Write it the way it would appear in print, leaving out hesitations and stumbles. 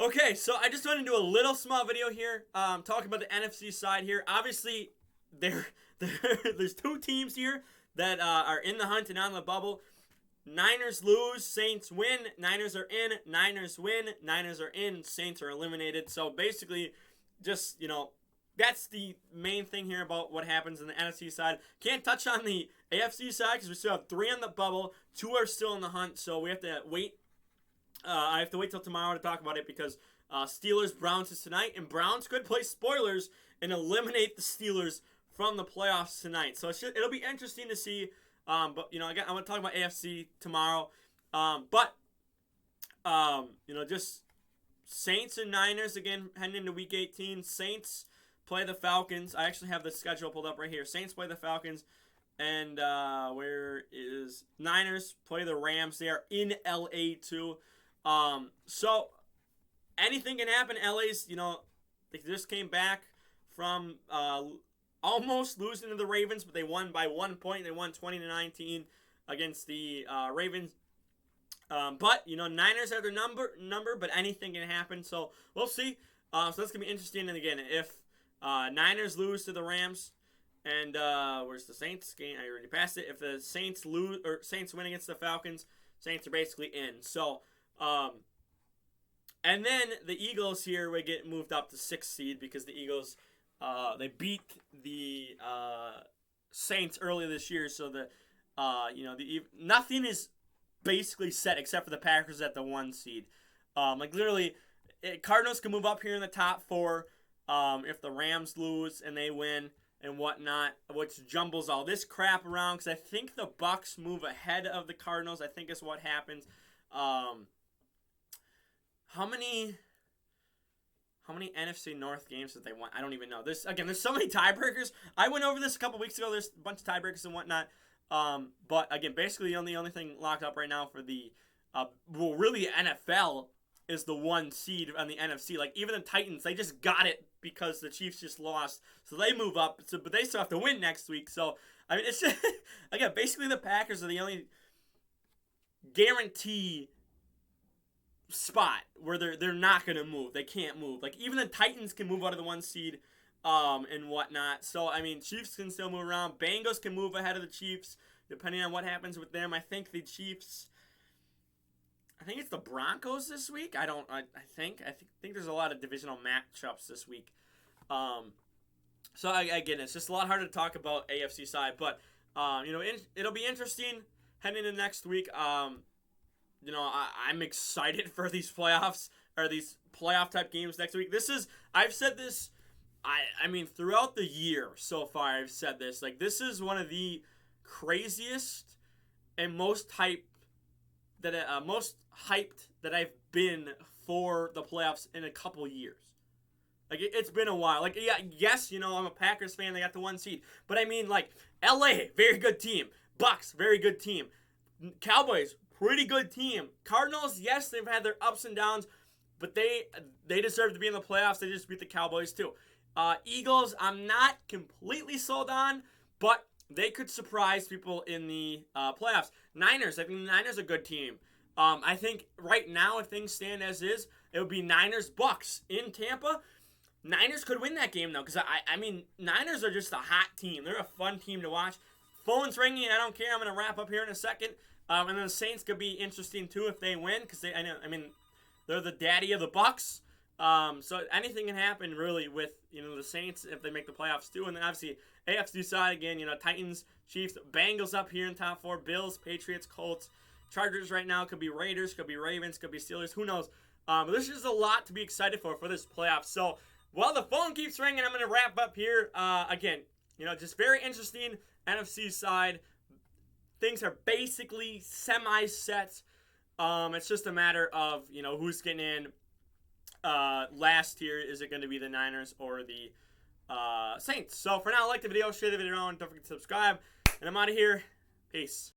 Okay, so I just wanted to do a little small video here, talking about the NFC side here. Obviously, there's two teams here that are in the hunt and on the bubble. Niners lose, Saints win. Niners are in, Niners win. Niners are in, Saints are eliminated. So basically, just, that's the main thing here about what happens in the NFC side. Can't touch on the AFC side because we still have 3 on the bubble. 2 are still in the hunt, so we have to wait. I have to wait till tomorrow to talk about it because Steelers Browns is tonight, and Browns could play spoilers and eliminate the Steelers from the playoffs tonight. So it'll be interesting to see. But again, I'm gonna talk about AFC tomorrow. Just Saints and Niners again heading into Week 18. Saints play the Falcons. I actually have the schedule pulled up right here. Saints play the Falcons. And where is Niners play the Rams? They are in LA too. So anything can happen. LA's, they just came back from almost losing to the Ravens, but they won by 1 point. They won 20-19 against the Ravens. But Niners have their number, but anything can happen. So we'll see. So that's gonna be interesting. And again, if Niners lose to the Rams, and where's the Saints game? I already passed it. If the Saints lose or Saints win against the Falcons, Saints are basically in. So, and then the Eagles here would get moved up to 6th seed because the Eagles they beat the Saints earlier this year. So nothing is basically set except for the Packers at the 1 seed. Literally, Cardinals can move up here in the top 4 if the Rams lose and they win and whatnot, which jumbles all this crap around because I think the Bucks move ahead of the Cardinals. I think is what happens. How many NFC North games did they win? I don't even know. There's so many tiebreakers. I went over this a couple weeks ago. There's a bunch of tiebreakers and whatnot. But again, basically the only thing locked up right now for the really NFL is the 1 seed on the NFC. Like even the Titans, they just got it because the Chiefs just lost, so they move up. But they still have to win next week. So I mean, it's just, again, basically the Packers are the only guarantee spot where they're not gonna move. They can't move. Like even the Titans can move out of the 1 seed, and whatnot. So I mean, Chiefs can still move around. Bengals can move ahead of the Chiefs depending on what happens with them. I think the Chiefs. I think it's the Broncos this week. I think there's a lot of divisional matchups this week. So again, it's just a lot harder to talk about AFC side, but it'll be interesting heading into next week. I'm excited for these playoffs or these playoff type games next week. I've said this. I mean, throughout the year so far, I've said this. Like, this is one of the craziest and most hyped that I've been for the playoffs in a couple years. Like, it's been a while. Like, yeah, yes, I'm a Packers fan. They got the 1 seed. But I mean, like, LA, very good team. Bucks, very good team. Cowboys, pretty good team. Cardinals, yes, they've had their ups and downs, but they deserve to be in the playoffs. They just beat the Cowboys, too. Eagles, I'm not completely sold on, but they could surprise people in the playoffs. Niners, I think the Niners are a good team. I think right now, if things stand as is, it would be Niners-Bucks in Tampa. Niners could win that game, though, because, I mean, Niners are just a hot team. They're a fun team to watch. Phone's ringing, I don't care. I'm going to wrap up here in a second. And then the Saints could be interesting, too, if they win, because they're the daddy of the Bucks. So anything can happen, really, with, the Saints if they make the playoffs, too. And then, obviously, AFC side, again, Titans, Chiefs, Bengals up here in top 4, Bills, Patriots, Colts, Chargers right now. Could be Raiders, could be Ravens, could be Steelers. Who knows? But there's just a lot to be excited for this playoff. So, while the phone keeps ringing, I'm going to wrap up here. Again, just very interesting NFC side. Things are basically semi-set. It's just a matter of, who's getting in. Last year, is it going to be the Niners or the Saints? So for now, like the video, share the video, and don't forget to subscribe. And I'm out of here. Peace.